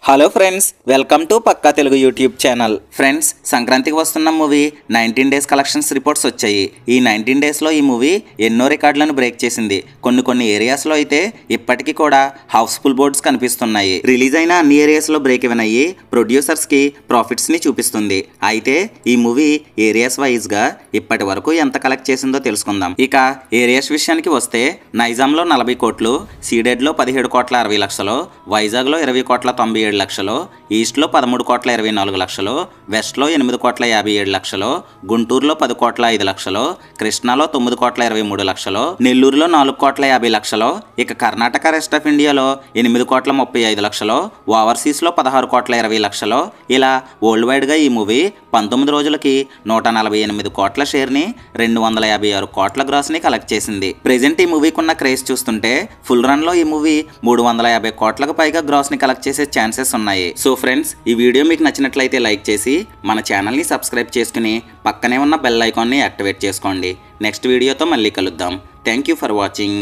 Hello friends, welcome to Pakka Telugu YouTube channel. Friends, సంక్రాంతికి వస్తున్న movie 19 days collections reports వచ్చాయి. ఈ 19 డేస్లో ఈ మూవీ ఎన్నో రికార్డులను బ్రేక్ చేసింది. కొన్ని ఏరియాస్లో అయితే ఇప్పటికీ కూడా హౌస్ఫుల్ బోర్డ్స్ కనిపిస్తున్నాయి. రిలీజ్ అయిన అన్ని ఏరియాస్లో బ్రేక్ ఈవెన్ అయ్యి ప్రొడ్యూసర్స్కి ప్రాఫిట్స్ని చూపిస్తుంది. అయితే ఈ మూవీ ఏరియాస్ వైజ్గా ఇప్పటి వరకు ఎంత కలెక్ట్ చేసిందో తెలుసుకుందాం. ఇక ఏరియాస్ విషయానికి వస్తే నైజాంలో 40 కోట్లు, సీడెడ్లో 17 కోట్ల 60 లక్షలు, వైజాగ్లో 20 కోట్ల 97 లక్షలు, ఈస్ట్లో 13 కోట్ల 24 లక్షలు, వెస్ట్లో 8 కోట్ల 57 లక్షలు, గుంటూరులో 10 కోట్ల 5 లక్షలు, కృష్ణాలో 9 కోట్ల 23 లక్షలు, నెల్లూరులో 4 కోట్ల 50 లక్షలు, ఇక కర్ణాటక రెస్ట్ ఆఫ్ ఇండియాలో 8 కోట్ల 35 లక్షలు, ఓవర్సీస్లో 16 కోట్ల 20 లక్షలు. ఇలా వరల్డ్ వైడ్గా ఈ మూవీ 19 రోజులకి 148 కోట్ల షేర్ని 256 కోట్ల గ్రాస్ని కలెక్ట్ చేసింది. ప్రెజెంట్ ఈ మూవీకి ఉన్న క్రేజ్ చూస్తుంటే ఫుల్ రన్లో ఈ మూవీ 350 కోట్లకు పైగా గ్రాస్ని కలెక్ట్ చేసే ఛాన్సెస్ ఉన్నాయి. సో ఫ్రెండ్స్, ఈ వీడియో మీకు నచ్చినట్లయితే లైక్ చేసి మన ఛానల్ని సబ్స్క్రైబ్ చేసుకుని పక్కనే ఉన్న బెల్ ఐకాన్ని యాక్టివేట్ చేసుకోండి. నెక్స్ట్ వీడియోతో మళ్ళీ కలుద్దాం. Thank you for watching.